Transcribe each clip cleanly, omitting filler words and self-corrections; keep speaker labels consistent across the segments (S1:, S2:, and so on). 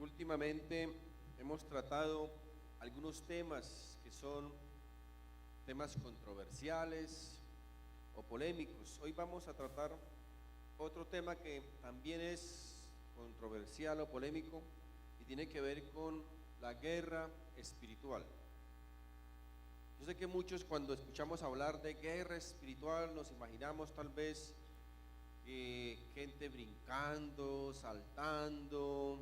S1: Últimamente hemos tratado algunos temas que son temas controversiales o polémicos. Hoy vamos a tratar otro tema que también es controversial o polémico y tiene que ver con la guerra espiritual. Yo sé que muchos cuando escuchamos hablar de guerra espiritual nos imaginamos tal vez gente brincando, saltando,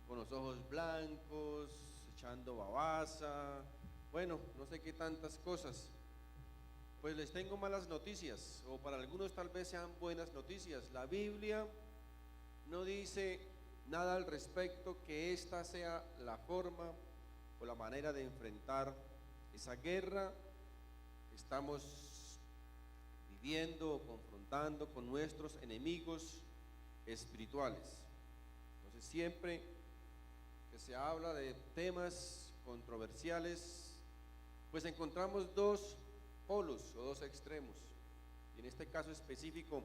S1: con los ojos blancos, echando babasa, bueno, no sé qué tantas cosas. Pues les tengo malas noticias, o para algunos tal vez sean buenas noticias. La Biblia no dice nada al respecto que esta sea la forma o la manera de enfrentar esa guerra que estamos viviendo o confrontando con nuestros enemigos espirituales. Entonces siempre que se habla de temas controversiales, pues encontramos dos polos o dos extremos. Y en este caso específico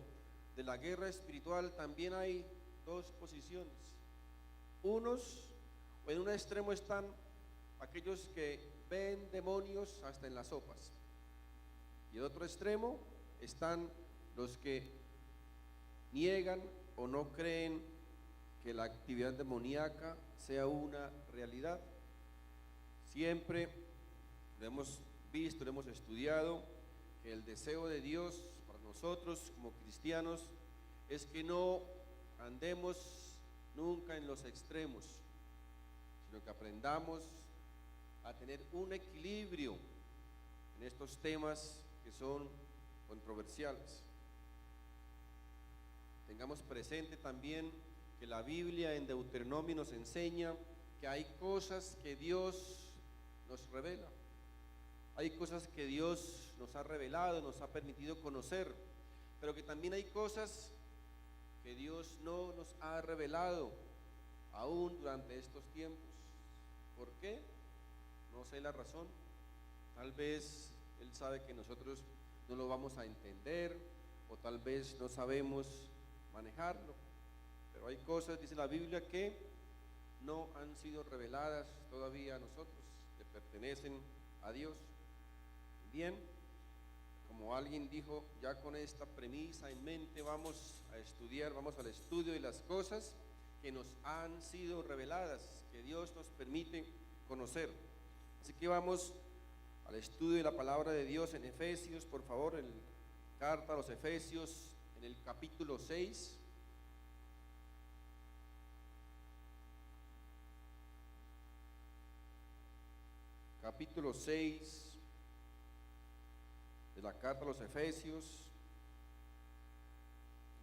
S1: de la guerra espiritual también hay dos posiciones. Unos, o en un extremo están aquellos que ven demonios hasta en las sopas. Y en otro extremo están los que niegan o no creen que la actividad demoníaca sea una realidad. Siempre lo hemos visto, lo hemos estudiado, que el deseo de Dios para nosotros como cristianos es que no andemos nunca en los extremos, sino que aprendamos a tener un equilibrio en estos temas que son controversiales. Tengamos presente también que la Biblia en Deuteronomio nos enseña que hay cosas que Dios nos revela. Hay cosas que Dios nos ha revelado, nos ha permitido conocer, pero que también hay cosas que Dios no nos ha revelado aún durante estos tiempos. ¿Por qué? No sé la razón. Tal vez Él sabe que nosotros no lo vamos a entender, o tal vez no sabemos manejarlo. Pero hay cosas, dice la Biblia, que no han sido reveladas todavía a nosotros, que pertenecen a Dios. Bien, como alguien dijo, ya con esta premisa en mente vamos a estudiar, vamos al estudio de las cosas que nos han sido reveladas, que Dios nos permite conocer. Así que vamos al estudio de la palabra de Dios en Efesios, por favor, en carta a los Efesios, en el capítulo 6. Capítulo 6 de la carta a los Efesios,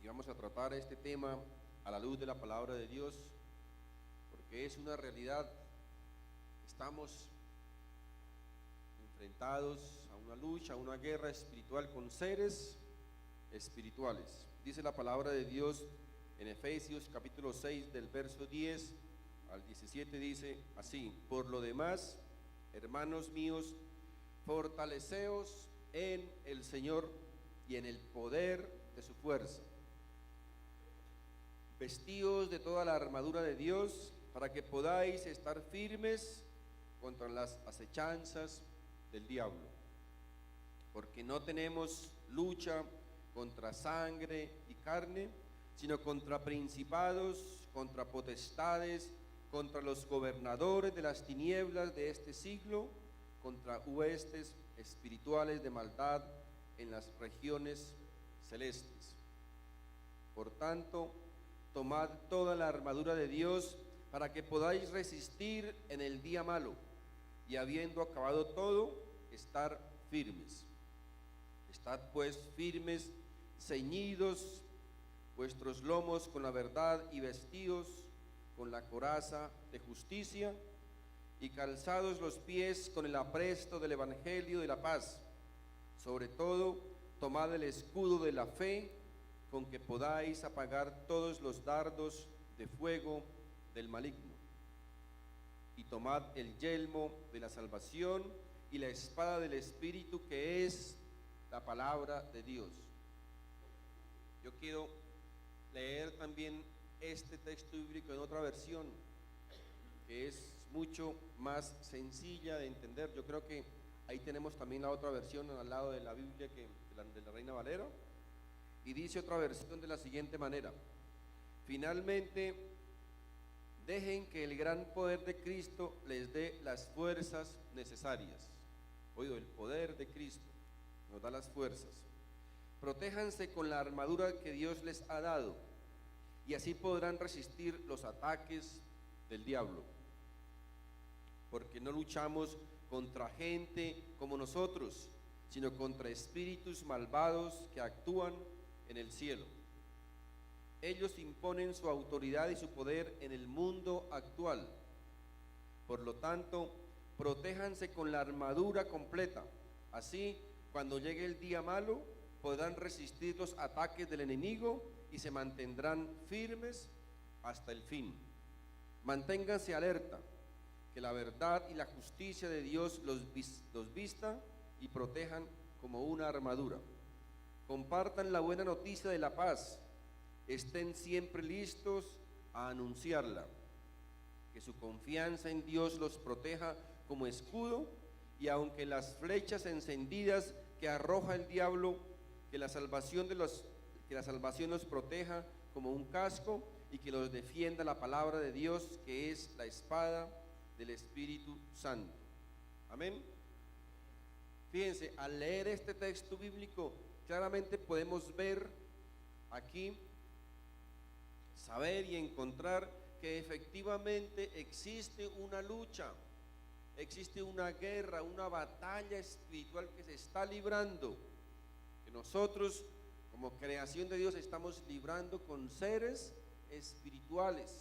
S1: y vamos a tratar este tema a la luz de la palabra de Dios, porque es una realidad. Estamos enfrentados a una lucha, a una guerra espiritual con seres espirituales. Dice la palabra de Dios en Efesios capítulo 6 del verso 10 al 17, dice así: por lo demás, hermanos míos, fortaleceos en el Señor y en el poder de su fuerza. Vestíos de toda la armadura de Dios para que podáis estar firmes contra las acechanzas del diablo. Porque no tenemos lucha contra sangre y carne, sino contra principados, contra potestades, contra los gobernadores de las tinieblas de este siglo, contra huestes espirituales de maldad en las regiones celestes. Por tanto, tomad toda la armadura de Dios para que podáis resistir en el día malo, y habiendo acabado todo, estar firmes. Estad pues firmes, ceñidos vuestros lomos con la verdad y vestidos con la coraza de justicia, y calzados los pies con el apresto del evangelio de la paz. Sobre todo, tomad el escudo de la fe, con que podáis apagar todos los dardos de fuego del maligno. Y tomad el yelmo de la salvación y la espada del Espíritu, que es la palabra de Dios. Yo quiero leer también este texto bíblico en otra versión, que es mucho más sencilla de entender. Yo creo que ahí tenemos también la otra versión al lado de la Biblia de la Reina Valera, y dice otra versión de la siguiente manera: finalmente, dejen que el gran poder de Cristo les dé las fuerzas necesarias. Oído, el poder de Cristo nos da las fuerzas. Protéjanse con la armadura que Dios les ha dado, y así podrán resistir los ataques del diablo. Porque no luchamos contra gente como nosotros, sino contra espíritus malvados que actúan en el cielo. Ellos imponen su autoridad y su poder en el mundo actual. Por lo tanto, protéjanse con la armadura completa. Así, cuando llegue el día malo, podrán resistir los ataques del enemigo y se mantendrán firmes hasta el fin. Manténganse alerta, que la verdad y la justicia de Dios los vista y protejan como una armadura. Compartan la buena noticia de la paz. Estén siempre listos a anunciarla. Que su confianza en Dios los proteja como escudo, y aunque las flechas encendidas que arroja el diablo, que la salvación los proteja como un casco, y que los defienda la palabra de Dios, que es la espada del Espíritu Santo. Amén. Fíjense, al leer este texto bíblico, claramente podemos ver aquí, saber y encontrar que efectivamente existe una lucha, existe una guerra, una batalla espiritual que se está librando, que nosotros como creación de Dios estamos librando con seres espirituales,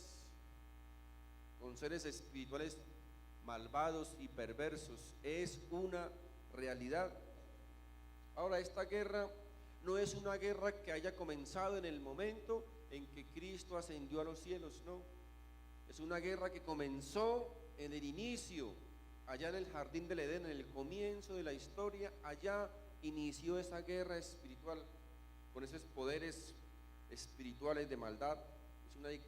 S1: malvados y perversos. Es una realidad. Ahora, esta guerra no es una guerra que haya comenzado en el momento en que Cristo ascendió a los cielos, no. Es una guerra que comenzó en el inicio, allá en el jardín del Edén, en el comienzo de la historia. Allá inició esa guerra espiritual con esos poderes espirituales de maldad.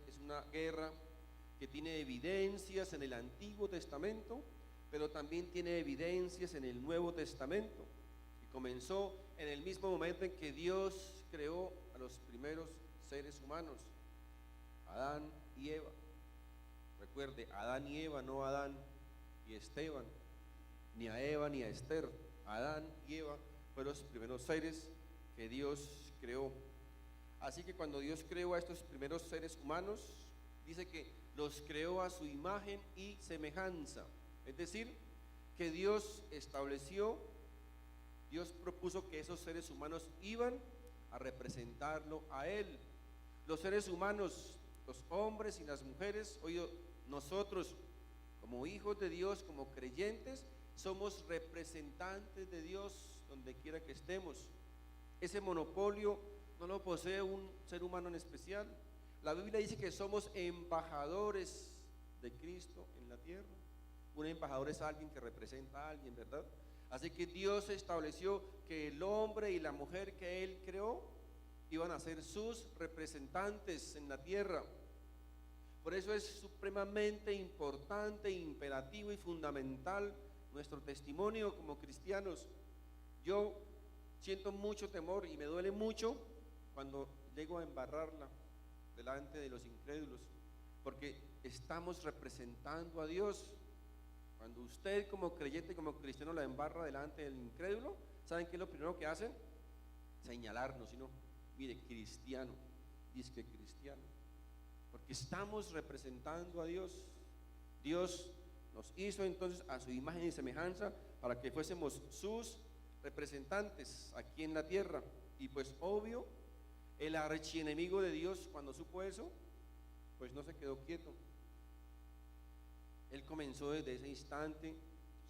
S1: Es una guerra que tiene evidencias en el Antiguo Testamento, pero también tiene evidencias en el Nuevo Testamento, y comenzó en el mismo momento en que Dios creó a los primeros seres humanos, Adán y Eva. Recuerde, Adán y Eva, no Adán y Esteban, ni a Eva ni a Esther. Adán y Eva fueron los primeros seres que Dios creó. Así que cuando Dios creó a estos primeros seres humanos, dice que los creó a su imagen y semejanza. Es decir, que Dios propuso que esos seres humanos iban a representarlo a Él. Los seres humanos, los hombres y las mujeres, nosotros como hijos de Dios, como creyentes, somos representantes de Dios donde quiera que estemos. Ese monopolio no lo posee un ser humano en especial. La Biblia dice que somos embajadores de Cristo en la tierra. Un embajador es alguien que representa a alguien, ¿verdad? Así que Dios estableció que el hombre y la mujer que Él creó iban a ser sus representantes en la tierra. Por eso es supremamente importante, imperativo y fundamental nuestro testimonio como cristianos. Yo siento mucho temor y me duele mucho cuando llego a embarrarla delante de los incrédulos, porque estamos representando a Dios. Cuando usted como creyente, como cristiano, la embarra delante del incrédulo, ¿saben qué es lo primero que hacen? Señalarnos, sino, mire, cristiano, dice que cristiano, porque estamos representando a Dios. Dios nos hizo entonces a su imagen y semejanza para que fuésemos sus representantes aquí en la tierra. Y pues obvio, el archienemigo de Dios, cuando supo eso, pues no se quedó quieto. Él comenzó desde ese instante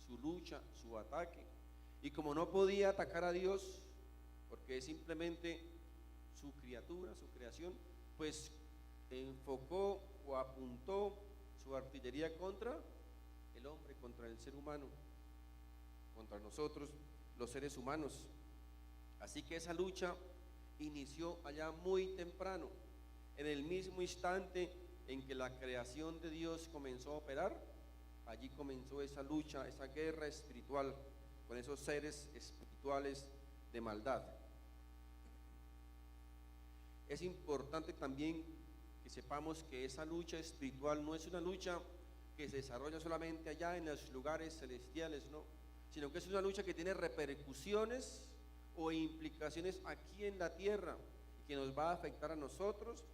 S1: su lucha, su ataque, y como no podía atacar a Dios porque es simplemente su criatura, su creación, pues enfocó o apuntó su artillería contra el hombre, contra el ser humano, contra nosotros, los seres humanos. Así que esa lucha inició allá muy temprano, en el mismo instante en que la creación de Dios comenzó a operar, allí comenzó esa lucha, esa guerra espiritual con esos seres espirituales de maldad. Es importante también que sepamos que esa lucha espiritual no es una lucha que se desarrolla solamente allá en los lugares celestiales, no, sino que es una lucha que tiene repercusiones o implicaciones aquí en la tierra y que nos va a afectar a nosotros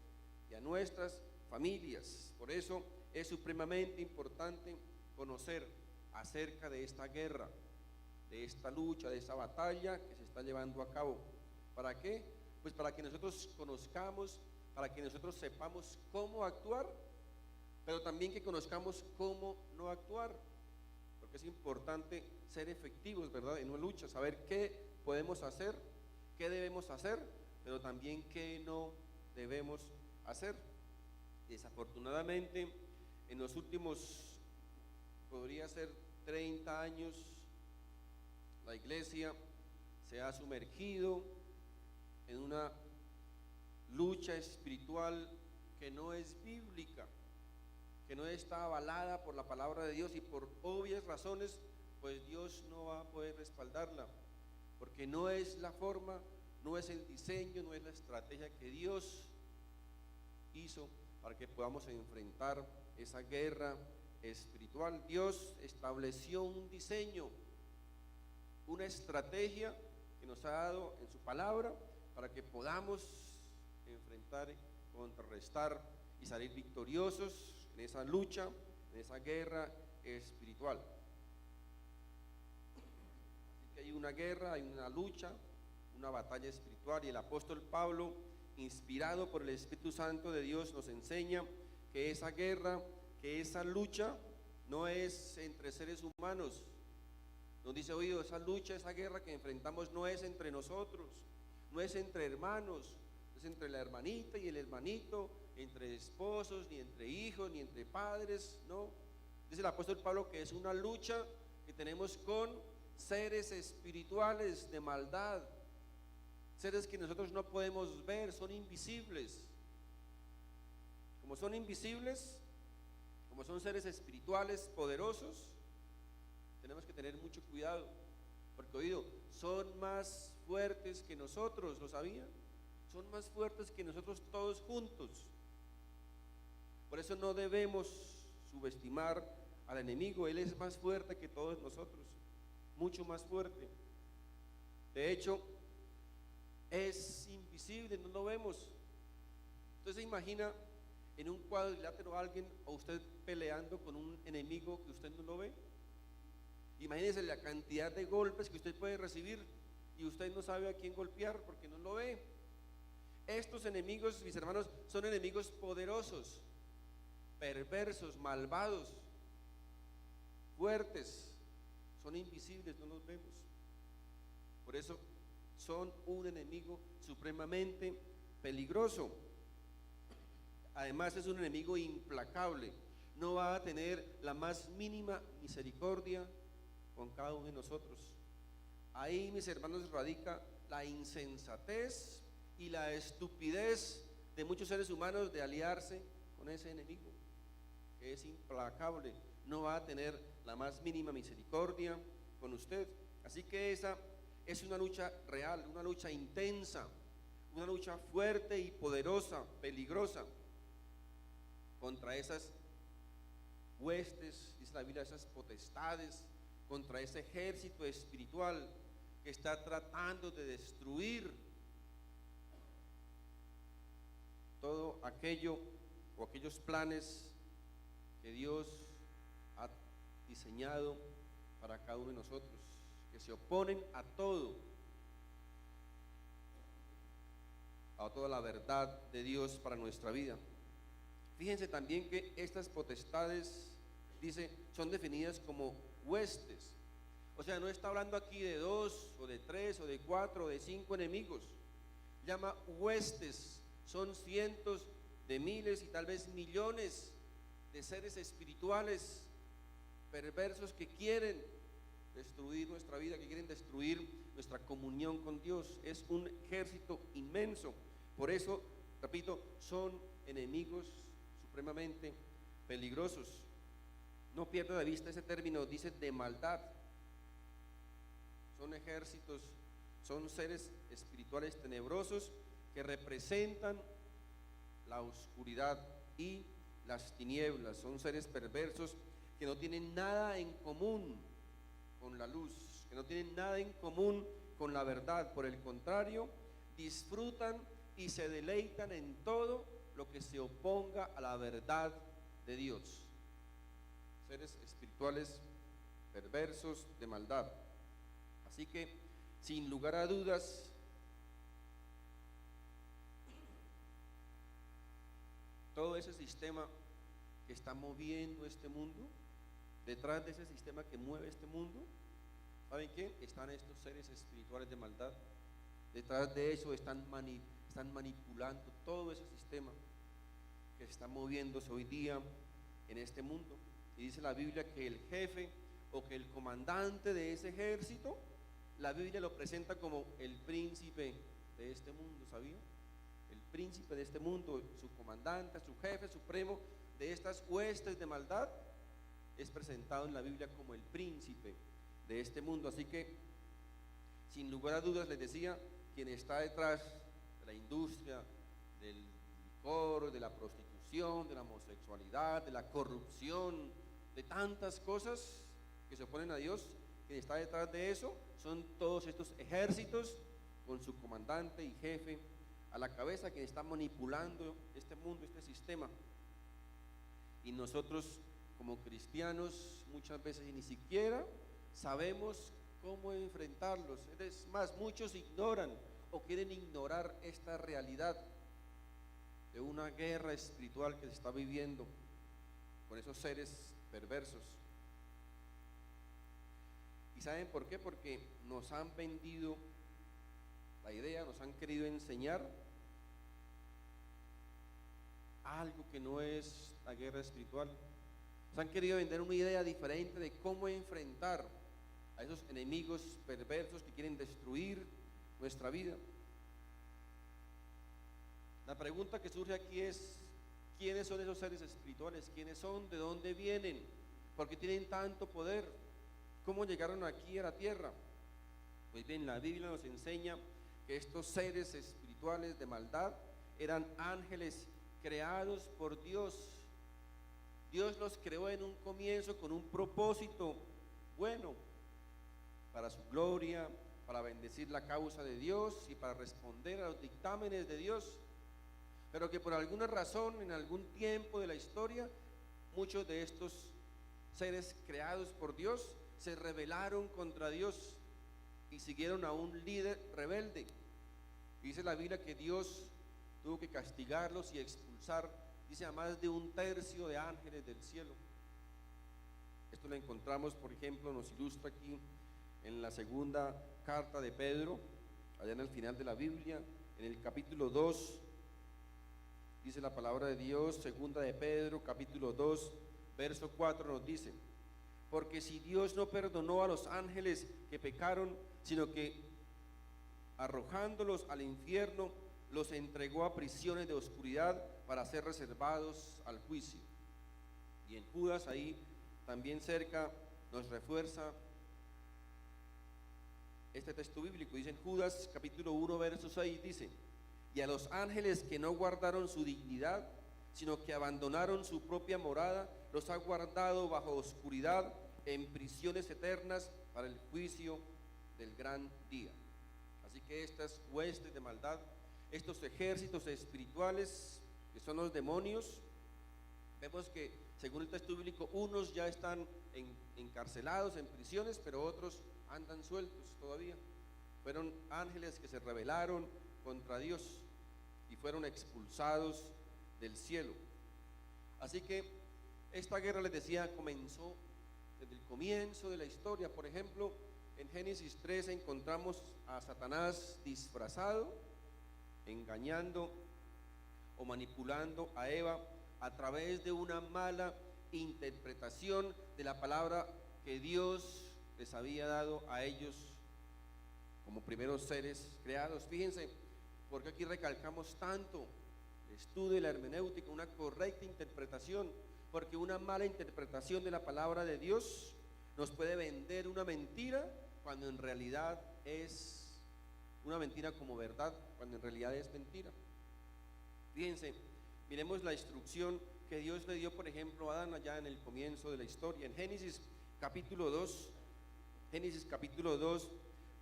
S1: y a nuestras familias. Por eso es supremamente importante conocer acerca de esta guerra, de esta lucha, de esta batalla que se está llevando a cabo. ¿Para qué? Pues para que nosotros conozcamos, para que nosotros sepamos cómo actuar, pero también que conozcamos cómo no actuar, porque es importante ser efectivos, ¿verdad?, en una lucha, saber qué podemos hacer, qué debemos hacer, pero también qué no debemos hacer. Desafortunadamente, en los últimos, podría ser 30 años, la iglesia se ha sumergido en una lucha espiritual que no es bíblica, que no está avalada por la palabra de Dios, y por obvias razones, pues Dios no va a poder respaldarla, porque no es la forma, no es el diseño, no es la estrategia que Dios hizo para que podamos enfrentar esa guerra espiritual. Dios estableció un diseño, una estrategia que nos ha dado en su palabra para que podamos enfrentar, contrarrestar y salir victoriosos en esa lucha, en esa guerra espiritual. Así que hay una guerra, hay una lucha, una batalla espiritual, y el apóstol Pablo, inspirado por el Espíritu Santo de Dios, nos enseña que esa guerra, que esa lucha no es entre seres humanos. Nos dice, oído, esa lucha, esa guerra que enfrentamos no es entre nosotros, no es entre hermanos, no es entre la hermanita y el hermanito, entre esposos, ni entre hijos, ni entre padres, no. Dice el apóstol Pablo que es una lucha que tenemos con seres espirituales de maldad, seres que nosotros no podemos ver, son invisibles. Como son invisibles, como son seres espirituales poderosos, tenemos que tener mucho cuidado, porque oído, son más fuertes que nosotros, ¿lo sabían? Son más fuertes que nosotros todos juntos. Por eso no debemos subestimar al enemigo. Él es más fuerte que todos nosotros, mucho más fuerte. De hecho, es invisible, no lo vemos. Entonces se imagina en un cuadrilátero a alguien, o usted peleando con un enemigo que usted no lo ve. Imagínese la cantidad de golpes que usted puede recibir y usted no sabe a quién golpear porque no lo ve. Estos enemigos, mis hermanos, son enemigos poderosos, perversos, malvados, fuertes, son invisibles, no los vemos. Por eso son un enemigo supremamente peligroso. Además es un enemigo implacable, no va a tener la más mínima misericordia con cada uno de nosotros. Ahí, mis hermanos, radica la insensatez y la estupidez de muchos seres humanos de aliarse con ese enemigo, que es implacable, no va a tener la más mínima misericordia con usted. Así que esa es una lucha real, una lucha intensa, una lucha fuerte y poderosa, peligrosa, contra esas huestes, dice la Biblia, esas potestades, contra ese ejército espiritual que está tratando de destruir todo aquello o aquellos planes que Dios ha diseñado para cada uno de nosotros, que se oponen a todo, a toda la verdad de Dios para nuestra vida. Fíjense también que estas potestades, dice, son definidas como huestes. O sea, no está hablando aquí de 2 o de 3 o de 4 o de 5 enemigos. Llama huestes, son cientos de miles y tal vez millones de seres espirituales perversos que quieren destruir nuestra vida, que quieren destruir nuestra comunión con Dios. Es un ejército inmenso. Por eso, repito, son enemigos supremamente peligrosos. No pierda de vista ese término, dice de maldad. Son ejércitos, son seres espirituales tenebrosos que representan la oscuridad y las tinieblas. Son seres perversos que no tienen nada en común con la luz, que no tienen nada en común con la verdad. Por el contrario, disfrutan y se deleitan en todo lo que se oponga a la verdad de Dios. Seres espirituales perversos de maldad. Así que, sin lugar a dudas, todo ese sistema que está moviendo este mundo, detrás de ese sistema que mueve este mundo, ¿saben qué? Están estos seres espirituales de maldad. Detrás de eso están manipulando todo ese sistema que está moviéndose hoy día en este mundo. Y dice la Biblia que el jefe o que el comandante de ese ejército, la Biblia lo presenta como el príncipe de este mundo, ¿sabía? El príncipe de este mundo, su comandante, su jefe supremo de estas huestes de maldad, es presentado en la Biblia como el príncipe de este mundo. Así que, sin lugar a dudas, les decía, quien está detrás de la industria del licor, de la prostitución, de la homosexualidad, de la corrupción, de tantas cosas que se oponen a Dios, quien está detrás de eso son todos estos ejércitos con su comandante y jefe a la cabeza, quien está manipulando este mundo, este sistema. Y nosotros como cristianos muchas veces ni siquiera sabemos cómo enfrentarlos. Es más, muchos ignoran o quieren ignorar esta realidad de una guerra espiritual que se está viviendo con esos seres perversos. ¿Y saben por qué? Porque nos han vendido la idea, nos han querido enseñar algo que no es la guerra espiritual. Nos han querido vender una idea diferente de cómo enfrentar a esos enemigos perversos que quieren destruir nuestra vida. La pregunta que surge aquí es: ¿quiénes son esos seres espirituales? ¿Quiénes son? ¿De dónde vienen? ¿Por qué tienen tanto poder? ¿Cómo llegaron aquí a la tierra? Pues bien, la Biblia nos enseña que estos seres espirituales de maldad eran ángeles creados por Dios. Dios los creó en un comienzo con un propósito bueno, para su gloria, para bendecir la causa de Dios y para responder a los dictámenes de Dios, pero que por alguna razón, en algún tiempo de la historia, muchos de estos seres creados por Dios se rebelaron contra Dios y siguieron a un líder rebelde. Dice la Biblia que Dios tuvo que castigarlos y expulsar, dice, a más de 1/3 de ángeles del cielo. Esto lo encontramos, por ejemplo, nos ilustra aquí en la segunda carta de Pedro, allá en el final de la Biblia, en el capítulo 2, dice la palabra de Dios, segunda de Pedro, capítulo 2, verso 4 nos dice: porque si Dios no perdonó a los ángeles que pecaron, sino que arrojándolos al infierno, los entregó a prisiones de oscuridad para ser reservados al juicio. Y en Judas, ahí también cerca, nos refuerza este texto bíblico. Dice en Judas capítulo 1 verso 6, dice: y a los ángeles que no guardaron su dignidad, sino que abandonaron su propia morada, los ha guardado bajo oscuridad en prisiones eternas para el juicio del gran día. Así que estas huestes de maldad, estos ejércitos espirituales que son los demonios, vemos que según el texto bíblico unos ya están encarcelados en prisiones, pero otros andan sueltos todavía. Fueron ángeles que se rebelaron contra Dios y fueron expulsados del cielo. Así que esta guerra, les decía, comenzó desde el comienzo de la historia. Por ejemplo, en Génesis 3 encontramos a Satanás disfrazado, engañando o manipulando a Eva a través de una mala interpretación de la palabra que Dios les había dado a ellos como primeros seres creados. Fíjense, porque aquí recalcamos tanto estudio de la hermenéutica, una correcta interpretación, porque una mala interpretación de la palabra de Dios nos puede vender una mentira cuando en realidad es una mentira como verdad, cuando en realidad es mentira. Fíjense, miremos la instrucción que Dios le dio, por ejemplo, a Adán allá en el comienzo de la historia, en Génesis capítulo 2,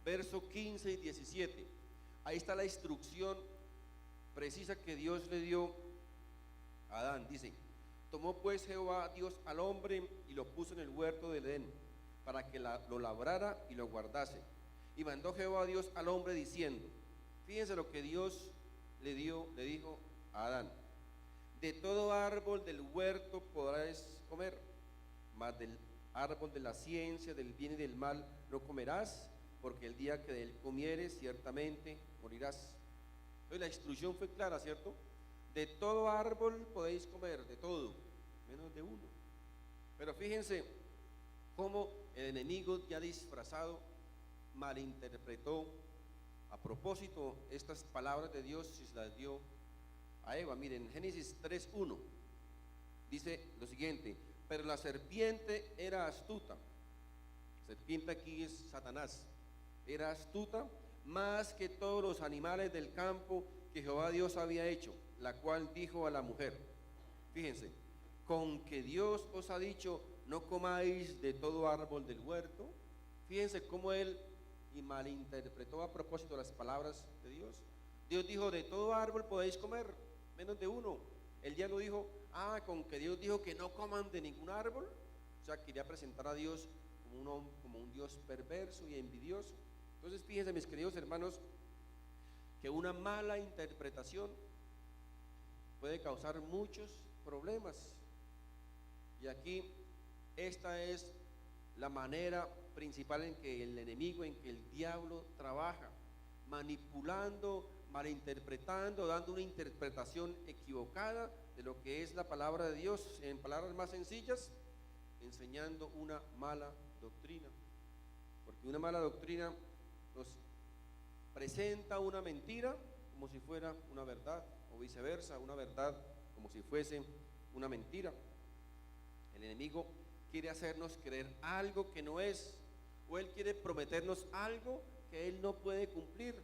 S1: verso 15 y 17. Ahí está la instrucción precisa que Dios le dio a Adán. Dice: tomó pues Jehová Dios al hombre y lo puso en el huerto del Edén, para que lo labrara y lo guardase. Y mandó Jehová Dios al hombre diciendo, fíjense lo que Dios le dijo a Adán: de todo árbol del huerto podrás comer, mas del árbol de la ciencia del bien y del mal no comerás, porque el día que de él comieres ciertamente morirás. Entonces la instrucción fue clara, ¿cierto? De todo árbol podéis comer, de todo, menos de uno. Pero fíjense cómo el enemigo, ya disfrazado, malinterpretó a propósito estas palabras de Dios y se las dio a Eva. Miren, Génesis 3:1 dice lo siguiente: pero la serpiente era astuta. Serpiente aquí es Satanás. Era astuta más que todos los animales del campo que Jehová Dios había hecho, la cual dijo a la mujer, fíjense, con que Dios os ha dicho, no comáis de todo árbol del huerto. Fíjense cómo él y malinterpretó a propósito las palabras de Dios. Dios dijo, de todo árbol podéis comer, menos de uno. Él ya no dijo, con que Dios dijo que no coman de ningún árbol. O sea, quería presentar a Dios como un Dios perverso y envidioso. Entonces fíjense, mis queridos hermanos, que una mala interpretación puede causar muchos problemas. Y aquí esta es la manera principal en que el enemigo, en que el diablo trabaja, manipulando, malinterpretando, dando una interpretación equivocada de lo que es la palabra de Dios, en palabras más sencillas, enseñando una mala doctrina. Porque una mala doctrina nos presenta una mentira como si fuera una verdad, o viceversa, una verdad como si fuese una mentira. El enemigo quiere hacernos creer algo que no es, o él quiere prometernos algo que él no puede cumplir.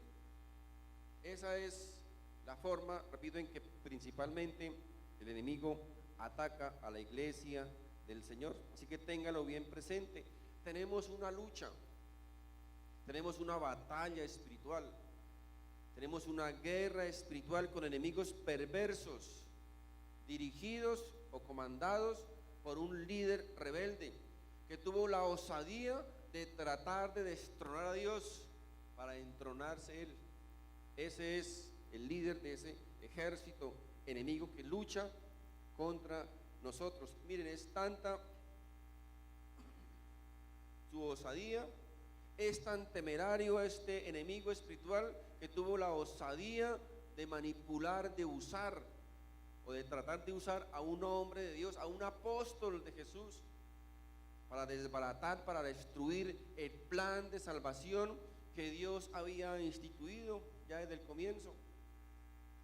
S1: Esa es la forma, repito, en que principalmente el enemigo ataca a la iglesia del Señor. Así que téngalo bien presente. Tenemos una lucha, tenemos una batalla espiritual, tenemos una guerra espiritual con enemigos perversos, dirigidos o comandados por un líder rebelde que tuvo la osadía de tratar de destronar a Dios para entronarse él. Ese es el líder de ese ejército enemigo que lucha contra nosotros. Miren, es tanta su osadía, es tan temerario este enemigo espiritual que tuvo la osadía de manipular, de usar o de tratar de usar a un hombre de Dios, a un apóstol de Jesús, para desbaratar, para destruir el plan de salvación que Dios había instituido ya desde el comienzo.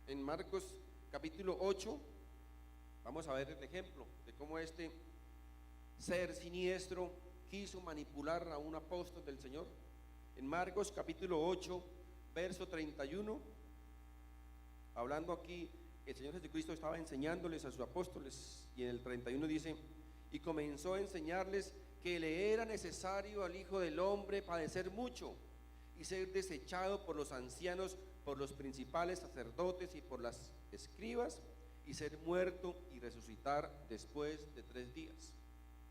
S1: En Marcos capítulo 8 vamos a ver el ejemplo de cómo este ser siniestro quiso manipular a un apóstol del Señor. En Marcos capítulo 8 verso 31, hablando aquí, el Señor Jesucristo estaba enseñándoles a sus apóstoles, y en el 31 dice, y comenzó a enseñarles que le era necesario al Hijo del Hombre padecer mucho y ser desechado por los ancianos, por los principales sacerdotes y por las escribas, y ser muerto y resucitar después de 3 días.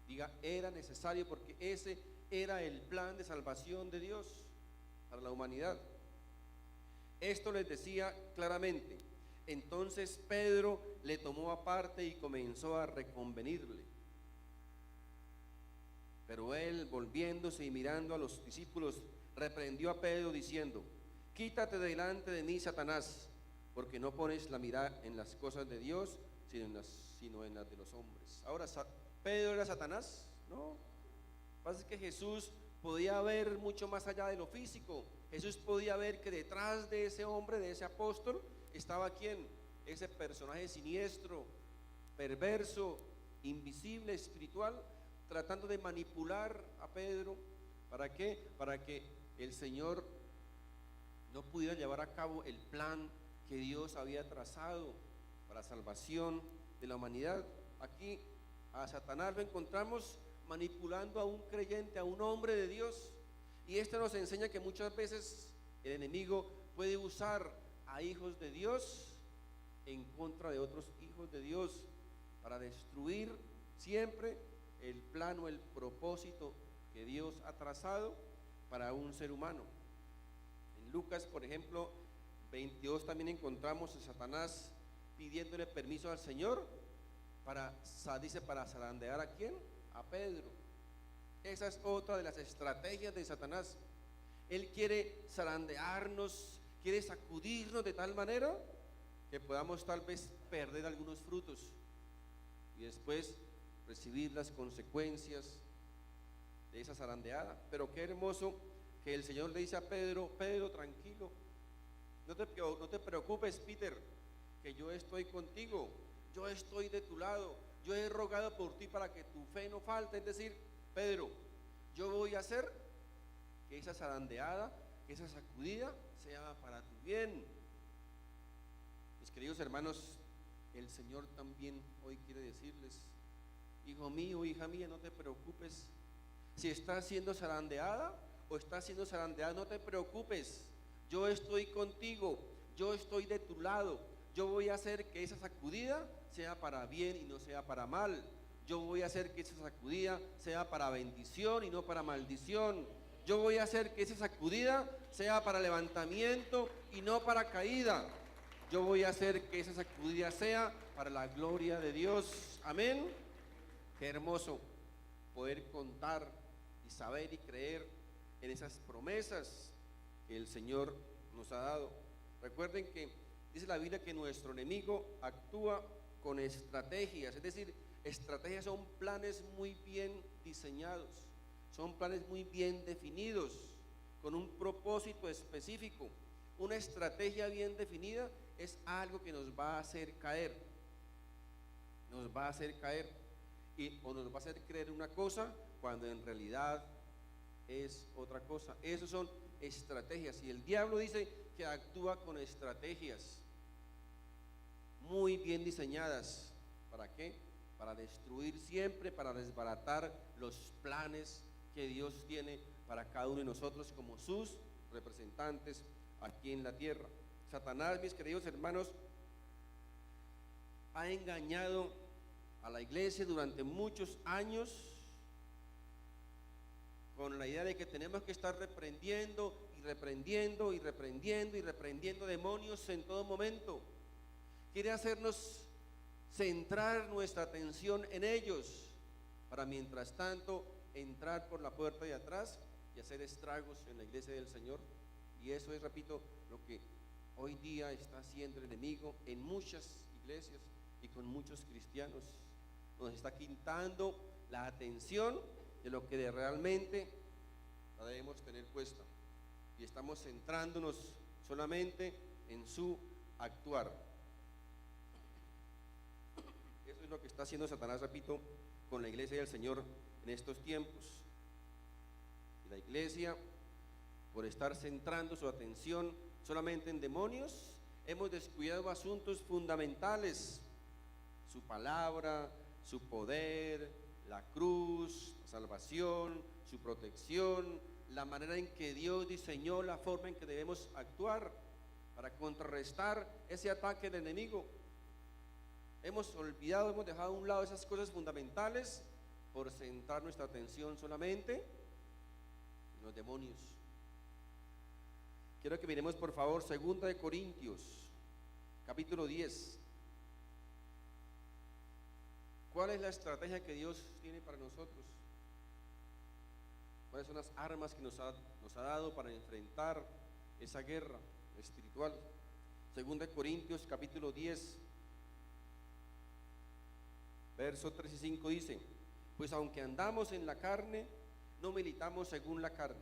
S1: Diga, era necesario, porque ese era el plan de salvación de Dios para la humanidad. Esto les decía claramente. Entonces Pedro le tomó aparte y comenzó a reconvenirle. Pero él, volviéndose y mirando a los discípulos, reprendió a Pedro diciendo, quítate delante de mí, Satanás, porque no pones la mirada en las cosas de Dios, sino en las de los hombres. Ahora, ¿Pedro era Satanás? No. Lo que pasa es que Jesús podía ver mucho más allá de lo físico. Jesús podía ver que detrás de ese hombre, de ese apóstol, estaba ¿quién? ese personaje siniestro, perverso, invisible, espiritual, tratando de manipular a Pedro. ¿Para qué? Para que el Señor no pudiera llevar a cabo el plan que Dios había trazado para la salvación de la humanidad. Aquí a Satanás lo encontramos manipulando a un creyente, a un hombre de Dios. Y esto nos enseña que muchas veces el enemigo puede usar a hijos de Dios en contra de otros hijos de Dios para destruir siempre el plan o el propósito que Dios ha trazado para un ser humano. En Lucas, por ejemplo, 22 también encontramos a Satanás pidiéndole permiso al Señor dice, para zarandear ¿a quién? A Pedro. Esa es otra de las estrategias de Satanás. Él quiere zarandearnos, quiere sacudirnos de tal manera que podamos tal vez perder algunos frutos y después recibir las consecuencias de esa zarandeada. Pero qué hermoso que el Señor le dice a Pedro: Pedro, tranquilo, no te preocupes, Peter, que yo estoy contigo, yo estoy de tu lado, yo he rogado por ti para que tu fe no falte. Es decir, Pedro, yo voy a hacer que esa zarandeada, que esa sacudida sea para tu bien. Mis queridos hermanos, el Señor también hoy quiere decirles: hijo mío, hija mía, no te preocupes. Si estás siendo zarandeada o estás siendo zarandeada, no te preocupes. Yo estoy contigo, yo estoy de tu lado. Yo voy a hacer que esa sacudida sea para bien y no sea para mal. Yo voy a hacer que esa sacudida sea para bendición y no para maldición. Yo voy a hacer que esa sacudida sea para levantamiento y no para caída. Yo voy a hacer que esa sacudida sea para la gloria de Dios. Amén. Qué hermoso poder contar y saber y creer en esas promesas que el Señor nos ha dado. Recuerden que dice la Biblia que nuestro enemigo actúa con estrategias, es decir, estrategias son planes muy bien diseñados, son planes muy bien definidos, con un propósito específico. Una estrategia bien definida es algo que nos va a hacer caer, nos va a hacer caer, o nos va a hacer creer una cosa cuando en realidad es otra cosa. Esas son estrategias, y el diablo dice que actúa con estrategias muy bien diseñadas. ¿Para qué? Para destruir siempre, para desbaratar los planes que Dios tiene para cada uno de nosotros como sus representantes aquí en la tierra. Satanás, mis queridos hermanos, ha engañado a la iglesia durante muchos años con la idea de que tenemos que estar reprendiendo y reprendiendo y reprendiendo y reprendiendo demonios en todo momento. Quiere hacernos centrar nuestra atención en ellos para, mientras tanto, entrar por la puerta de atrás y hacer estragos en la iglesia del Señor. Y eso es, repito, lo que hoy día está haciendo el enemigo en muchas iglesias y con muchos cristianos. Nos está quitando la atención de lo que realmente la debemos tener puesta, y estamos centrándonos solamente en su actuar. Eso es lo que está haciendo Satanás, repito, con la iglesia del Señor en estos tiempos. Y la iglesia, por estar centrando su atención solamente en demonios, hemos descuidado asuntos fundamentales: su palabra, su poder, la cruz, la salvación, su protección, la manera en que Dios diseñó la forma en que debemos actuar para contrarrestar ese ataque del enemigo. Hemos olvidado, hemos dejado a un lado esas cosas fundamentales por centrar nuestra atención solamente en los demonios. Quiero que miremos, por favor, 2 Corintios, capítulo 10. ¿Cuál es la estrategia que Dios tiene para nosotros? ¿Cuáles son las armas que nos ha dado para enfrentar esa guerra espiritual? 2 Corintios capítulo 10, versos 3 y 5 dice: pues aunque andamos en la carne, no militamos según la carne,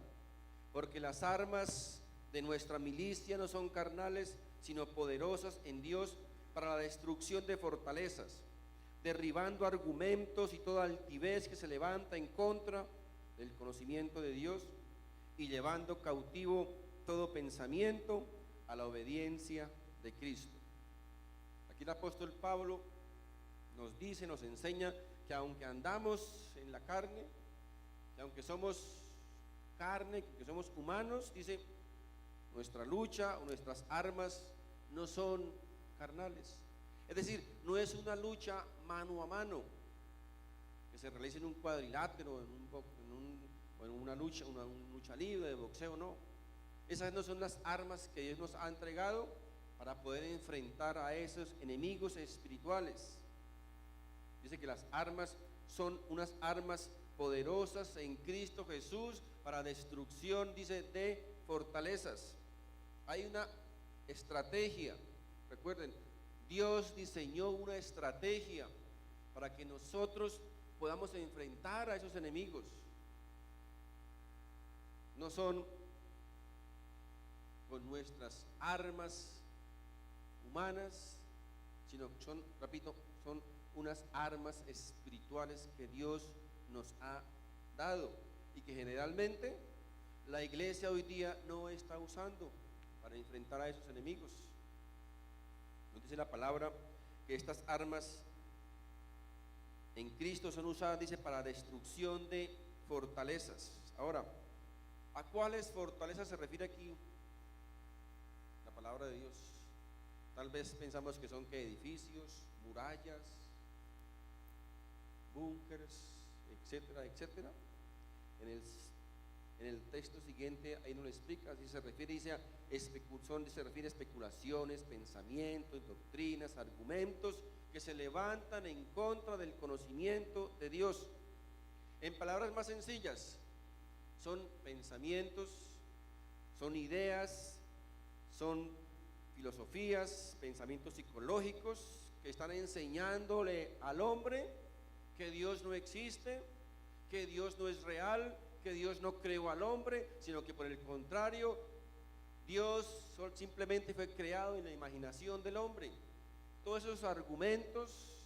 S1: porque las armas de nuestra milicia no son carnales, sino poderosas en Dios para la destrucción de fortalezas, derribando argumentos y toda altivez que se levanta en contra del conocimiento de Dios y llevando cautivo todo pensamiento a la obediencia de Cristo. Aquí el apóstol Pablo nos dice, nos enseña que aunque andamos en la carne, que aunque somos carne, que somos humanos, dice, nuestra lucha o nuestras armas no son carnales. Es decir, no es una lucha mano a mano que se realice en un cuadrilátero o en una lucha libre de boxeo, no. Esas no son las armas que Dios nos ha entregado para poder enfrentar a esos enemigos espirituales. Dice que las armas son unas armas poderosas en Cristo Jesús para destrucción, dice, de fortalezas. Hay una estrategia, recuerden, Dios diseñó una estrategia para que nosotros podamos enfrentar a esos enemigos. No son con nuestras armas humanas, sino son, repito, son unas armas espirituales que Dios nos ha dado y que generalmente la iglesia hoy día no está usando para enfrentar a esos enemigos. Nos dice la palabra que estas armas en Cristo son usadas, dice, para destrucción de fortalezas. Ahora, ¿a cuáles fortalezas se refiere aquí la palabra de Dios? Tal vez pensamos que son que edificios, murallas, búnkeres, etcétera, etcétera. En el texto siguiente ahí nos lo explica, así se refiere, se refiere a especulaciones, pensamientos, doctrinas, argumentos que se levantan en contra del conocimiento de Dios. En palabras más sencillas, son pensamientos, son ideas, son filosofías, pensamientos psicológicos que están enseñándole al hombre que Dios no existe, que Dios no es real, que Dios no creó al hombre, sino que por el contrario, Dios simplemente fue creado en la imaginación del hombre. Todos esos argumentos,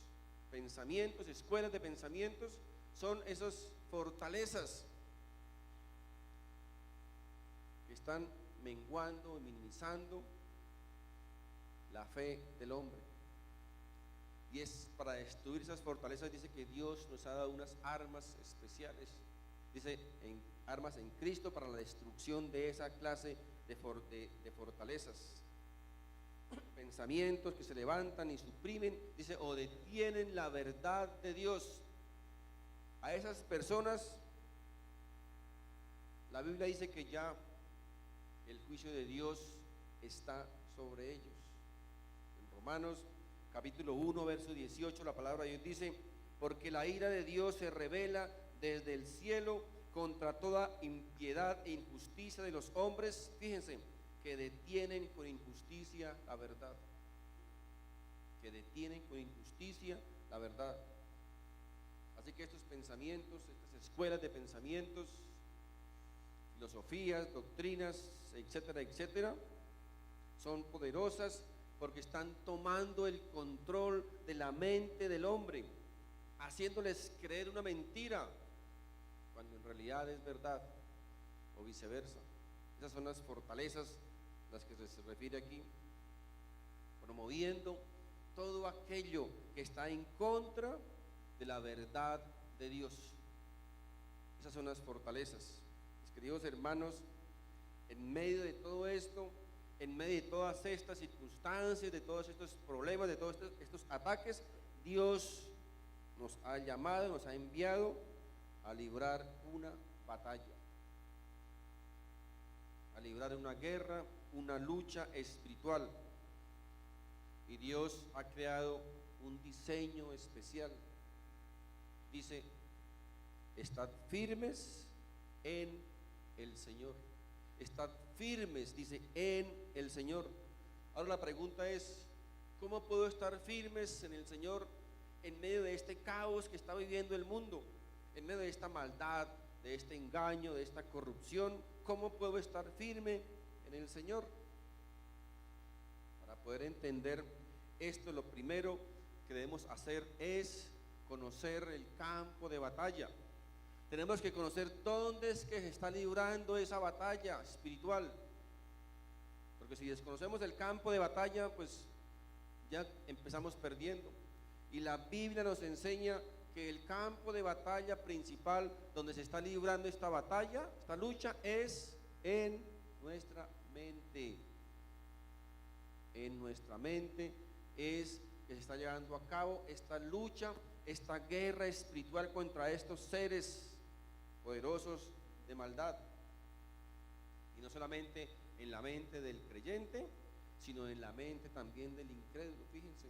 S1: pensamientos, escuelas de pensamientos, son esas fortalezas que están menguando y minimizando la fe del hombre. Y es para destruir esas fortalezas, dice que Dios nos ha dado unas armas especiales, dice, armas en Cristo para la destrucción de esa clase de fortalezas. Pensamientos que se levantan y suprimen, dice, o detienen la verdad de Dios. A esas personas, la Biblia dice que ya el juicio de Dios está sobre ellos. En Romanos capítulo 1, verso 18, la palabra de Dios dice, porque la ira de Dios se revela desde el cielo contra toda impiedad e injusticia de los hombres, fíjense, que detienen con injusticia la verdad. Que detienen con injusticia la verdad. Así que estos pensamientos, estas escuelas de pensamientos, filosofías, doctrinas, etcétera, etcétera, son poderosas porque están tomando el control de la mente del hombre, haciéndoles creer una mentira, cuando en realidad es verdad, o viceversa. Esas son las fortalezas a las que se refiere aquí, promoviendo todo aquello que está en contra de la verdad de Dios. Esas son las fortalezas. Mis queridos hermanos, en medio de todo esto, en medio de todas estas circunstancias, de todos estos problemas, de todos estos ataques, Dios nos ha llamado, nos ha enviado a librar una batalla, a librar una guerra, una lucha espiritual. Y Dios ha creado un diseño especial. Dice, estad firmes en el Señor. Estad firmes, dice, en el Señor. Ahora la pregunta es, ¿cómo puedo estar firmes en el Señor en medio de este caos que está viviendo el mundo? En medio de esta maldad, de este engaño, de esta corrupción, ¿cómo puedo estar firme en el Señor? Para poder entender esto lo primero que debemos hacer es conocer el campo de batalla. Tenemos que conocer dónde es que se está librando esa batalla espiritual. Porque si desconocemos el campo de batalla, pues ya empezamos perdiendo. Y la Biblia nos enseña que el campo de batalla principal donde se está librando esta batalla, esta lucha, es en nuestra mente. En nuestra mente es que se está llevando a cabo esta lucha, esta guerra espiritual contra estos seres poderosos de maldad. Y no solamente en la mente del creyente, sino en la mente también del incrédulo. Fíjense,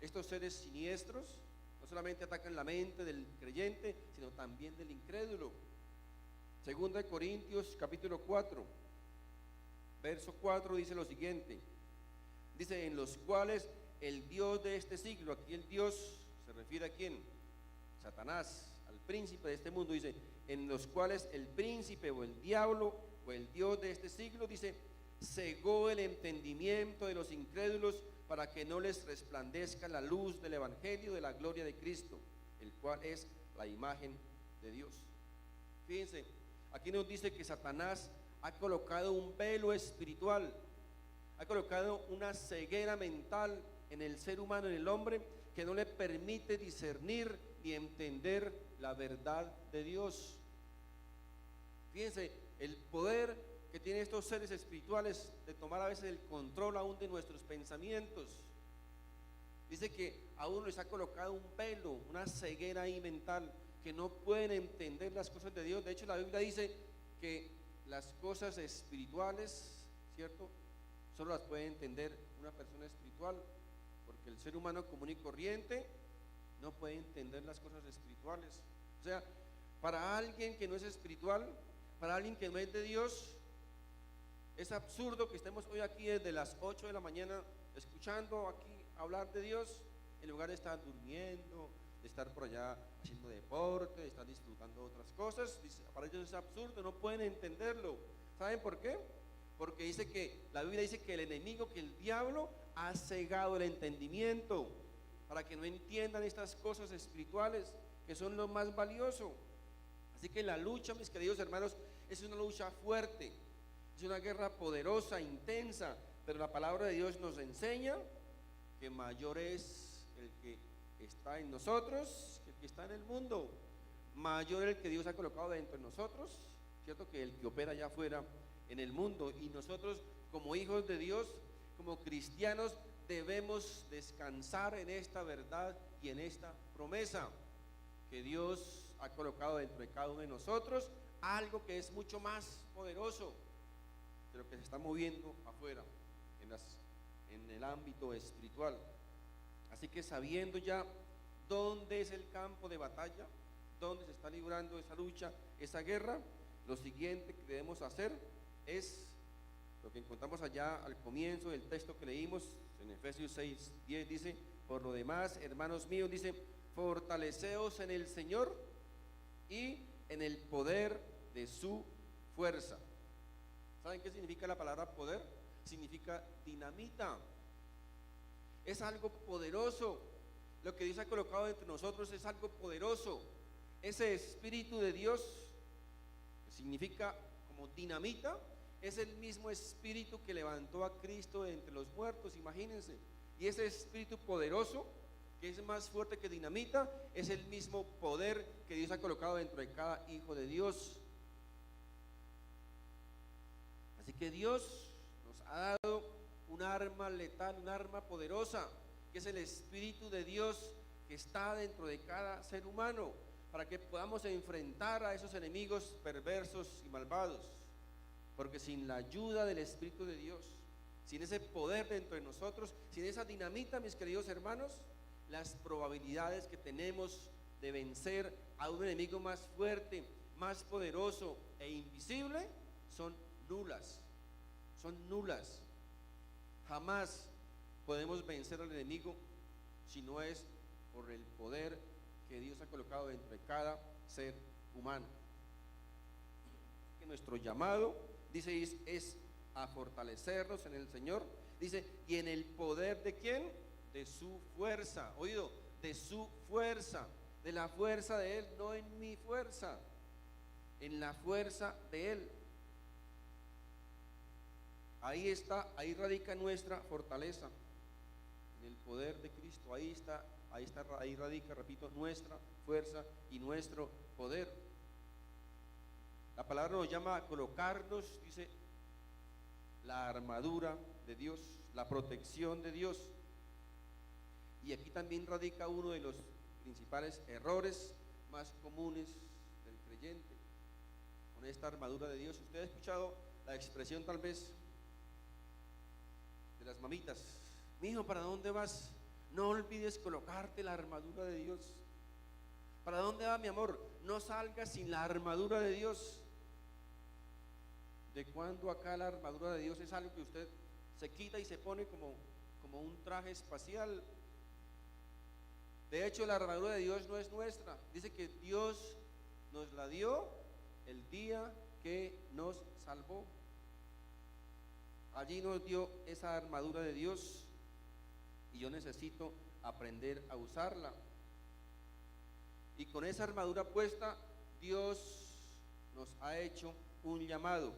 S1: estos seres siniestros no solamente atacan la mente del creyente, sino también del incrédulo. Segunda de Corintios capítulo 4, verso 4 dice lo siguiente. Dice, en los cuales el Dios de este siglo, aquí el Dios se refiere a quién, Satanás, al príncipe de este mundo, dice, en los cuales el príncipe o el diablo o el Dios de este siglo, dice, cegó el entendimiento de los incrédulos para que no les resplandezca la luz del evangelio de la gloria de Cristo, el cual es la imagen de Dios. Fíjense, aquí nos dice que Satanás ha colocado un velo espiritual, ha colocado una ceguera mental en el ser humano, en el hombre, que no le permite discernir ni entender la verdad de Dios. Fíjense, el poder que tienen estos seres espirituales de tomar a veces el control aún de nuestros pensamientos. Dice que a uno les ha colocado un velo, una ceguera ahí mental, que no pueden entender las cosas de Dios. De hecho, la Biblia dice que las cosas espirituales, ¿cierto?, solo las puede entender una persona espiritual, porque el ser humano común y corriente no puede entender las cosas espirituales. O sea, para alguien que no es espiritual, para alguien que no es de Dios, es absurdo que estemos hoy aquí desde las 8 de la mañana escuchando aquí hablar de Dios, en lugar de estar durmiendo, de estar por allá haciendo deporte, de estar disfrutando otras cosas. Para ellos es absurdo, no pueden entenderlo. ¿Saben por qué? Porque dice que, la Biblia dice que el enemigo, que el diablo ha cegado el entendimiento para que no entiendan estas cosas espirituales que son lo más valioso. Así que la lucha, mis queridos hermanos, es una lucha fuerte, es una guerra poderosa, intensa, pero la palabra de Dios nos enseña que mayor es el que está en nosotros que el que está en el mundo. Mayor el que Dios ha colocado dentro de nosotros, cierto, que el que opera allá afuera en el mundo. Y nosotros, como hijos de Dios, como cristianos, debemos descansar en esta verdad y en esta promesa que Dios ha colocado dentro de cada uno de nosotros, algo que es mucho más poderoso de lo que se está moviendo afuera en el ámbito espiritual. Así que, sabiendo ya dónde es el campo de batalla, dónde se está librando esa lucha, esa guerra, lo siguiente que debemos hacer es lo que encontramos allá al comienzo del texto que leímos en Efesios 6:10. Dice, por lo demás, hermanos míos, dice, fortaleceos en el Señor y en el poder de su fuerza. ¿Saben qué significa la palabra poder? Significa dinamita. Es algo poderoso. Lo que Dios ha colocado entre nosotros es algo poderoso. Ese Espíritu de Dios, que significa como dinamita, es el mismo Espíritu que levantó a Cristo de entre los muertos, imagínense. Y ese Espíritu poderoso, que es más fuerte que dinamita, es el mismo poder que Dios ha colocado dentro de cada hijo de Dios. Así que Dios nos ha dado un arma letal, un arma poderosa, que es el Espíritu de Dios que está dentro de cada ser humano, para que podamos enfrentar a esos enemigos perversos y malvados. Porque sin la ayuda del Espíritu de Dios, sin ese poder dentro de nosotros, sin esa dinamita, mis queridos hermanos, las probabilidades que tenemos de vencer a un enemigo más fuerte, más poderoso e invisible son nulas. Son nulas. Jamás podemos vencer al enemigo si no es por el poder que Dios ha colocado dentro de cada ser humano. Que nuestro llamado, dice, es a fortalecernos en el Señor, dice, y en el poder de ¿quién? de su fuerza. Oído, de su fuerza, de la fuerza de Él, no en mi fuerza, en la fuerza de Él. Ahí está, ahí radica nuestra fortaleza, en el poder de Cristo. Ahí radica, repito, nuestra fuerza y nuestro poder. La palabra nos llama a colocarnos, dice, la armadura de Dios, la protección de Dios. Y aquí también radica uno de los principales errores más comunes del creyente con esta armadura de Dios. Usted ha escuchado la expresión tal vez de las mamitas: mijo, ¿para dónde vas? No olvides colocarte la armadura de Dios. ¿Para dónde va, mi amor? No salgas sin la armadura de Dios. ¿De cuándo acá la armadura de Dios es algo que usted se quita y se pone como un traje espacial? De hecho, la armadura de Dios no es nuestra. Dice que Dios nos la dio el día que nos salvó. Allí nos dio esa armadura de Dios y yo necesito aprender a usarla. Y con esa armadura puesta, Dios nos ha hecho un llamado.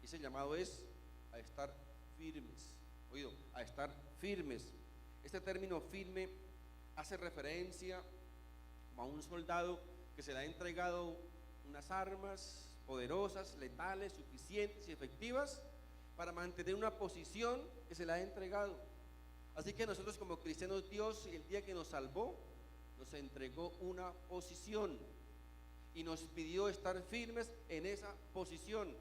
S1: Ese llamado es a estar firmes. Oído, a estar firmes. Este término firme hace referencia a un soldado que se le ha entregado unas armas poderosas, letales, suficientes y efectivas para mantener una posición que se le ha entregado. Así que nosotros como cristianos, Dios el día que nos salvó nos entregó una posición y nos pidió estar firmes en esa posición,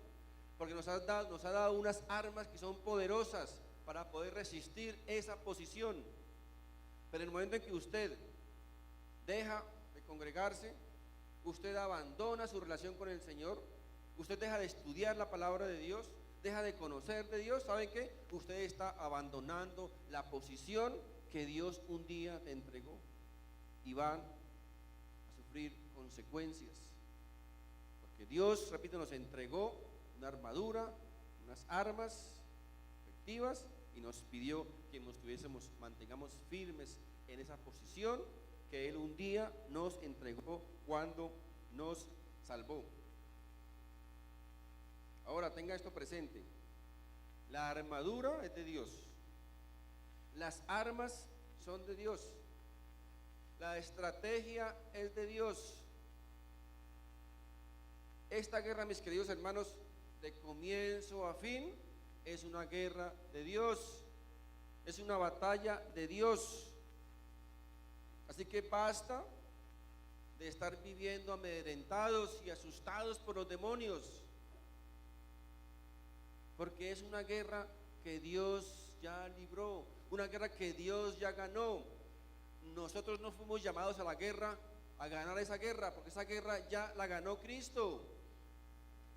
S1: porque nos ha dado unas armas que son poderosas para poder resistir esa posición. Pero en el momento en que usted deja de congregarse, usted abandona su relación con el Señor, usted deja de estudiar la palabra de Dios, deja de conocer de Dios, ¿sabe qué? Usted está abandonando la posición que Dios un día te entregó y van a sufrir consecuencias, porque Dios, repito, nos entregó una armadura, unas armas efectivas y nos pidió que mantengamos firmes en esa posición que Él un día nos entregó cuando nos salvó. Ahora tenga esto presente: la armadura es de Dios, las armas son de Dios, la estrategia es de Dios. Esta guerra, mis queridos hermanos, de comienzo a fin, es una guerra de Dios, es una batalla de Dios. Así que basta de estar viviendo amedrentados y asustados por los demonios, porque es una guerra que Dios ya libró, una guerra que Dios ya ganó. Nosotros no fuimos llamados a la guerra, a ganar esa guerra, porque esa guerra ya la ganó Cristo.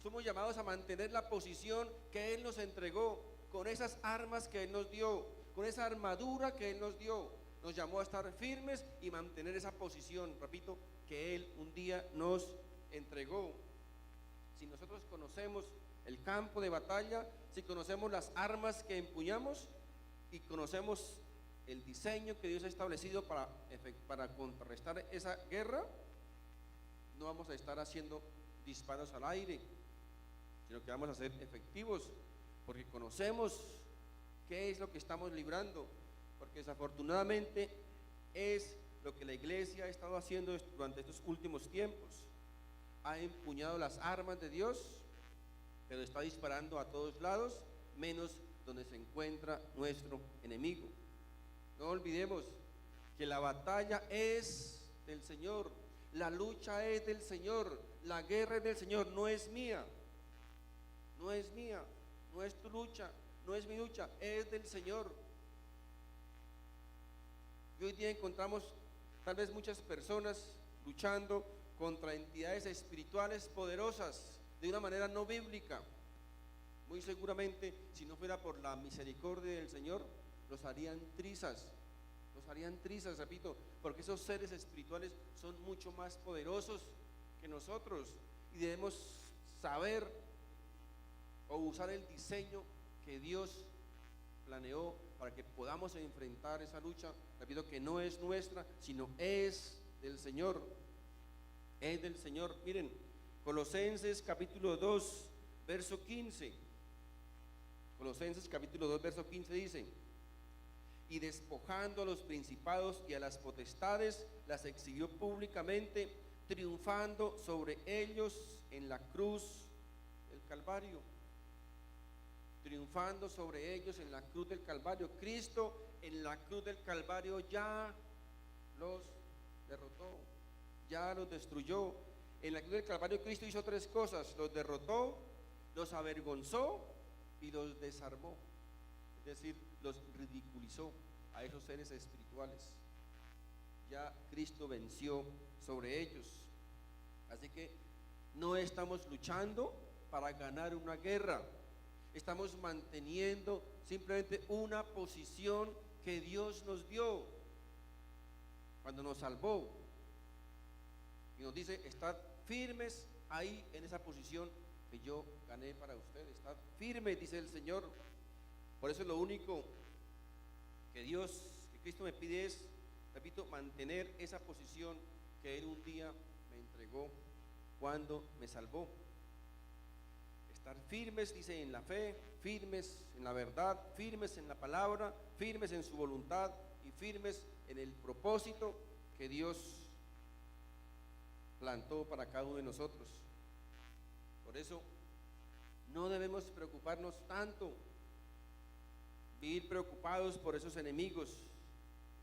S1: Somos llamados a mantener la posición que Él nos entregó, con esas armas que Él nos dio, con esa armadura que Él nos dio. Nos llamó a estar firmes y mantener esa posición, repito, que Él un día nos entregó. Si nosotros conocemos el campo de batalla, si conocemos las armas que empuñamos y conocemos el diseño que Dios ha establecido para contrarrestar esa guerra, no vamos a estar haciendo disparos al aire, sino que vamos a ser efectivos, porque conocemos qué es lo que estamos librando, porque desafortunadamente es lo que la iglesia ha estado haciendo durante estos últimos tiempos. Ha empuñado las armas de Dios, pero está disparando a todos lados, menos donde se encuentra nuestro enemigo. No olvidemos que la batalla es del Señor, la lucha es del Señor, la guerra es del Señor, no es mía, no es mía, no es tu lucha, no es mi lucha, es del Señor. Y hoy día encontramos tal vez muchas personas luchando contra entidades espirituales poderosas de una manera no bíblica. Muy seguramente, si no fuera por la misericordia del Señor, los harían trizas, repito, porque esos seres espirituales son mucho más poderosos que nosotros y debemos saber o usar el diseño que Dios planeó para que podamos enfrentar esa lucha. Repito que no es nuestra, sino es del Señor. Es del Señor. Miren, Colosenses capítulo 2, verso 15. Colosenses capítulo 2, verso 15 dice: y despojando a los principados y a las potestades, las exhibió públicamente, triunfando sobre ellos en la cruz del Calvario. Triunfando sobre ellos en la cruz del Calvario. Cristo en la cruz del Calvario ya los derrotó, ya los destruyó. En la cruz del Calvario Cristo hizo tres cosas: los derrotó, los avergonzó y los desarmó. Es decir, los ridiculizó a esos seres espirituales. Ya Cristo venció sobre ellos. Así que no estamos luchando para ganar una guerra. Estamos manteniendo simplemente una posición que Dios nos dio cuando nos salvó. Y nos dice: estad firmes ahí en esa posición que yo gané para ustedes. Estad firmes, dice el Señor. Por eso lo único que Cristo me pide es, repito, mantener esa posición que Él un día me entregó cuando me salvó. Estar firmes, dice, en la fe, firmes en la verdad, firmes en la palabra, firmes en su voluntad y firmes en el propósito que Dios plantó para cada uno de nosotros. Por eso no debemos preocuparnos tanto, vivir preocupados por esos enemigos.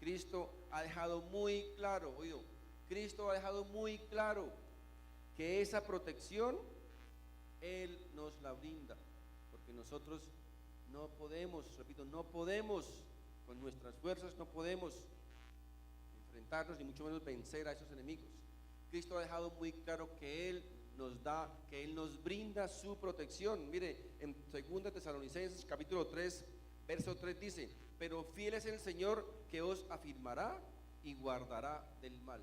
S1: Cristo ha dejado muy claro, Cristo ha dejado muy claro que esa protección Él nos la brinda, porque nosotros no podemos, repito, no podemos, con nuestras fuerzas no podemos enfrentarnos ni mucho menos vencer a esos enemigos. Cristo ha dejado muy claro que Él nos da, que Él nos brinda su protección. Mire, en 2 Tesalonicenses capítulo 3, verso 3 dice: pero fiel es el Señor que os afirmará y guardará del mal.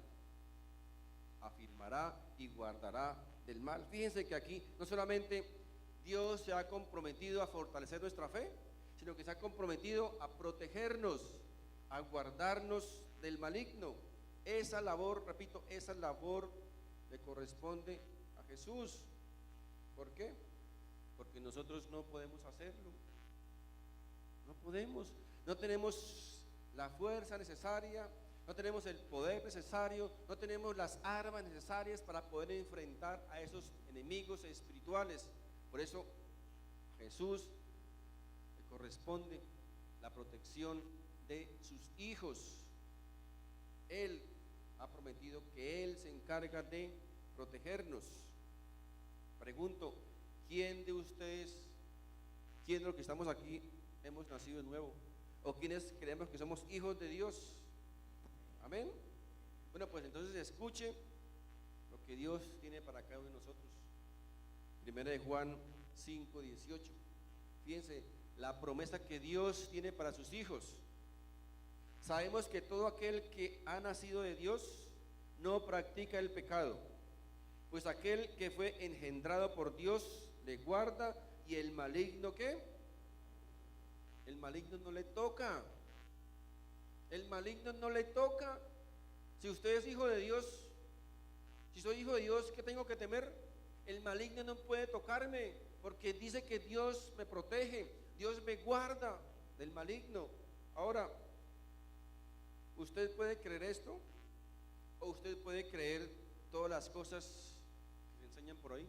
S1: Afirmará y guardará del mal. Fíjense que aquí no solamente Dios se ha comprometido a fortalecer nuestra fe, sino que se ha comprometido a protegernos, a guardarnos del maligno. Esa labor, repito, esa labor le corresponde a Jesús. ¿Por qué? Porque nosotros no podemos hacerlo. No podemos, no tenemos la fuerza necesaria, no tenemos el poder necesario, no tenemos las armas necesarias para poder enfrentar a esos enemigos espirituales. Por eso a Jesús le corresponde la protección de sus hijos. Él ha prometido que Él se encarga de protegernos. Pregunto, ¿quién de ustedes, quién de los que estamos aquí hemos nacido de nuevo? ¿O quiénes creemos que somos hijos de Dios? Amén. Bueno, pues entonces escuche lo que Dios tiene para cada uno de nosotros. Primera de Juan 5:18. Fíjense la promesa que Dios tiene para sus hijos. Sabemos que todo aquel que ha nacido de Dios no practica el pecado, pues aquel que fue engendrado por Dios le guarda, y el maligno, ¿qué? El maligno no le toca. El maligno no le toca. Si usted es hijo de Dios, si soy hijo de Dios, ¿qué tengo que temer? El maligno no puede tocarme, porque dice que Dios me protege, Dios me guarda del maligno. Ahora, ¿usted puede creer esto? ¿O usted puede creer todas las cosas que se enseñan por ahí?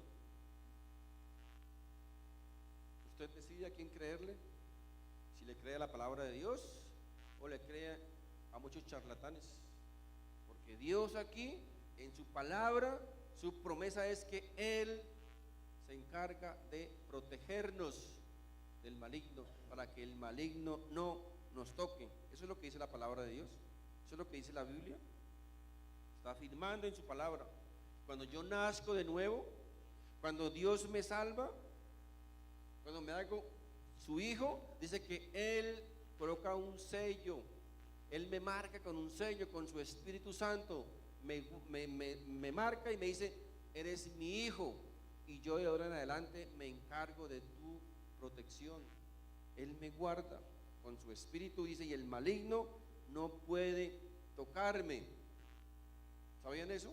S1: Usted decide a quién creerle, si le cree a la palabra de Dios o le cree a muchos charlatanes. Porque Dios aquí, en su palabra, su promesa es que Él se encarga de protegernos del maligno, para que el maligno no nos toque. Eso es lo que dice la palabra de Dios. Eso es lo que dice la Biblia. Está afirmando en su palabra. Cuando yo nazco de nuevo, cuando Dios me salva, cuando me hago su hijo, dice que Él coloca un sello. Él me marca con un sello, con su Espíritu Santo. Me marca y me dice: eres mi hijo, y yo de ahora en adelante me encargo de tu protección. Él me guarda. con su espíritu, dice, y el maligno no puede tocarme. ¿Sabían eso?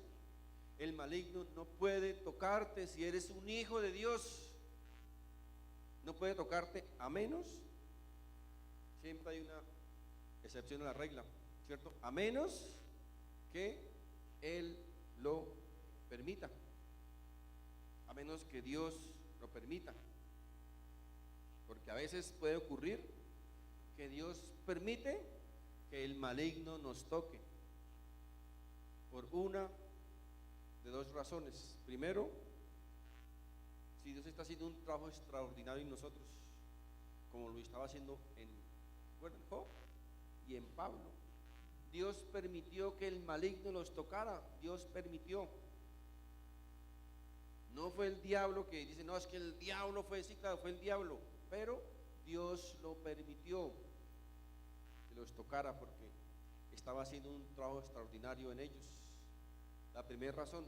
S1: El maligno no puede tocarte si eres un hijo de Dios. No puede tocarte a menos, siempre hay una excepción a la regla, ¿cierto? A menos que Él lo permita, a menos que Dios lo permita, porque a veces puede ocurrir que Dios permite que el maligno nos toque por una de dos razones. Primero, si Dios está haciendo un trabajo extraordinario en nosotros, como lo estaba haciendo en Job y en Pablo. Dios permitió que el maligno los tocara, Dios permitió. No fue el diablo que dice, no, es que el diablo fue, sí, claro, fue el diablo, pero Dios lo permitió que los tocara porque estaba haciendo un trabajo extraordinario en ellos. La primera razón.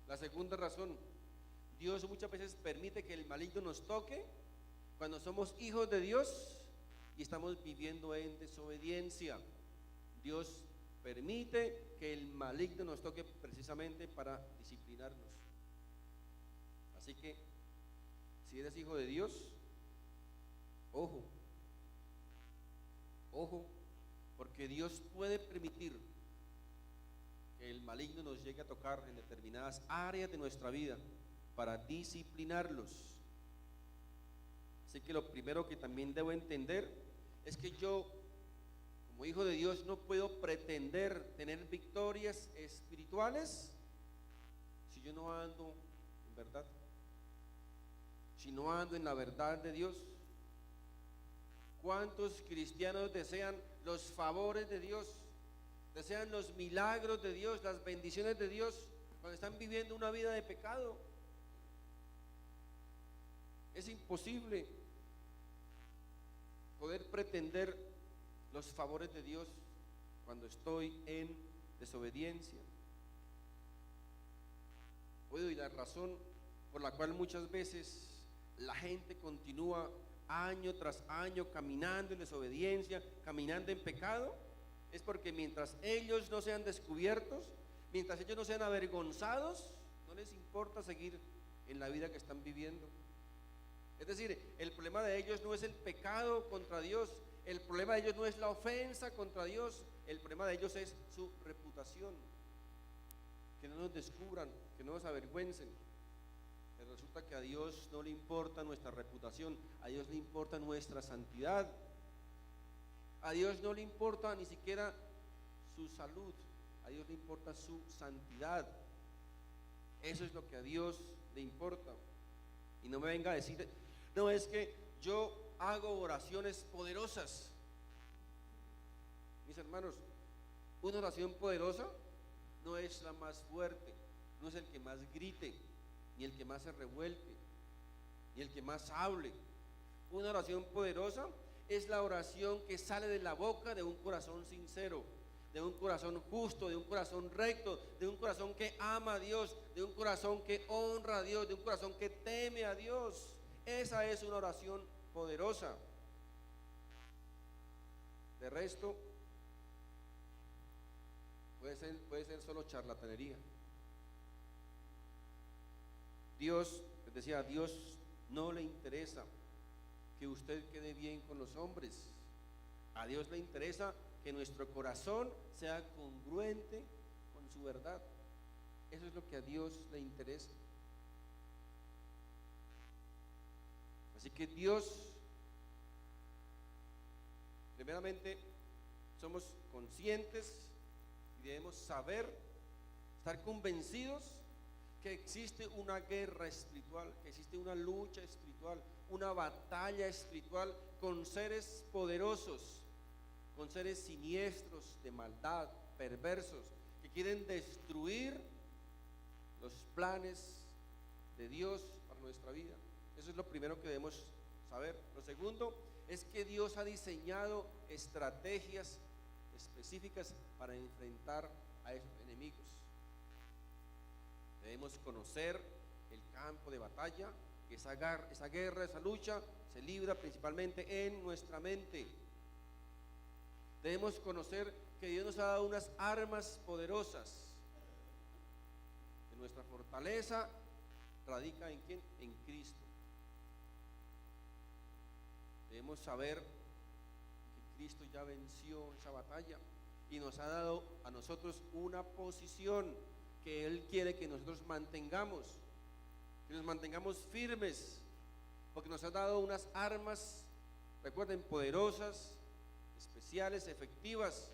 S1: La segunda razón, Dios muchas veces permite que el maligno nos toque cuando somos hijos de Dios y estamos viviendo en desobediencia. Dios permite que el maligno nos toque precisamente para disciplinarnos. Así que, si eres hijo de Dios, ojo, ojo, porque Dios puede permitir que el maligno nos llegue a tocar en determinadas áreas de nuestra vida para disciplinarlos. Así que lo primero que también debo entender es que yo, como hijo de Dios, no puedo pretender tener victorias espirituales si yo no ando en verdad, si no ando en la verdad de Dios. ¿Cuántos cristianos desean los favores de Dios, desean los milagros de Dios, las bendiciones de Dios, cuando están viviendo una vida de pecado? Es imposible poder pretender los favores de Dios cuando estoy en desobediencia. Y la razón por la cual muchas veces la gente continúa año tras año caminando en desobediencia, caminando en pecado, es porque mientras ellos no sean descubiertos, mientras ellos no sean avergonzados, no les importa seguir en la vida que están viviendo. Es decir, el problema de ellos no es el pecado contra Dios, el problema de ellos no es la ofensa contra Dios, el problema de ellos es su reputación. Que no nos descubran, que no nos avergüencen. Pero resulta que a Dios no le importa nuestra reputación, a Dios le importa nuestra santidad. A Dios no le importa ni siquiera su salud, a Dios le importa su santidad. Eso es lo que a Dios le importa. Y no me venga a decir, no, es que yo hago oraciones poderosas. Mis hermanos, una oración poderosa no es la más fuerte, no es el que más grite, ni el que más se revuelque, ni el que más hable. Una oración poderosa es la oración que sale de la boca de un corazón sincero, de un corazón justo, de un corazón recto, de un corazón que ama a Dios, de un corazón que honra a Dios, de un corazón que teme a Dios. Esa es una oración poderosa. De resto, puede ser solo charlatanería. Dios, les decía, a Dios no le interesa que usted quede bien con los hombres. A Dios le interesa que nuestro corazón sea congruente con su verdad. Eso es lo que a Dios le interesa. Así que Dios, primeramente, somos conscientes y debemos saber, estar convencidos que existe una guerra espiritual, que existe una lucha espiritual, una batalla espiritual con seres poderosos, con seres siniestros de maldad, perversos, que quieren destruir los planes de Dios para nuestra vida. Eso es lo primero que debemos saber. Lo segundo es que Dios ha diseñado estrategias específicas para enfrentar a esos enemigos. Debemos conocer el campo de batalla, que esa guerra, esa lucha se libra principalmente en nuestra mente. Debemos conocer que Dios nos ha dado unas armas poderosas. Que nuestra fortaleza radica ¿en quién? En Cristo. Debemos saber que Cristo ya venció esa batalla y nos ha dado a nosotros una posición que Él quiere que nosotros mantengamos, que nos mantengamos firmes, porque nos ha dado unas armas, recuerden, poderosas, especiales, efectivas,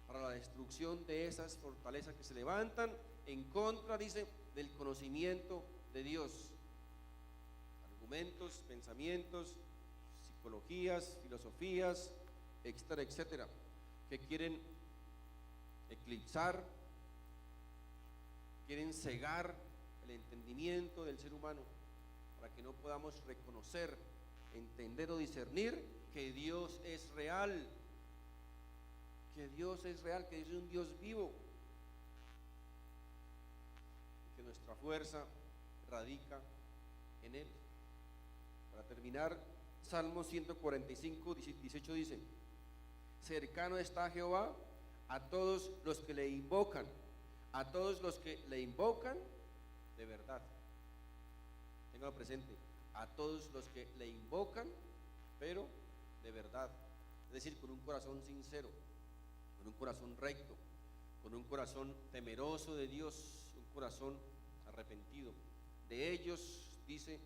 S1: para la destrucción de esas fortalezas que se levantan en contra, dice, del conocimiento de Dios. Argumentos, pensamientos, psicologías, filosofías, etcétera, etcétera, que quieren eclipsar, quieren cegar el entendimiento del ser humano para que no podamos reconocer, entender o discernir que Dios es real, que Dios es real, que Dios es un Dios vivo, que nuestra fuerza radica en Él. Para terminar, Salmo 145, 18 dice: cercano está Jehová a todos los que le invocan, a todos los que le invocan de verdad. Ténganlo presente, a todos los que le invocan, pero de verdad, es decir, con un corazón sincero, con un corazón recto, con un corazón temeroso de Dios, un corazón arrepentido. De ellos dice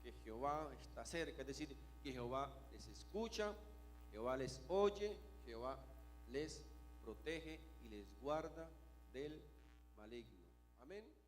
S1: que Jehová está cerca, es decir, que Jehová les escucha, Jehová les oye, Jehová les protege y les guarda del maligno. Amén.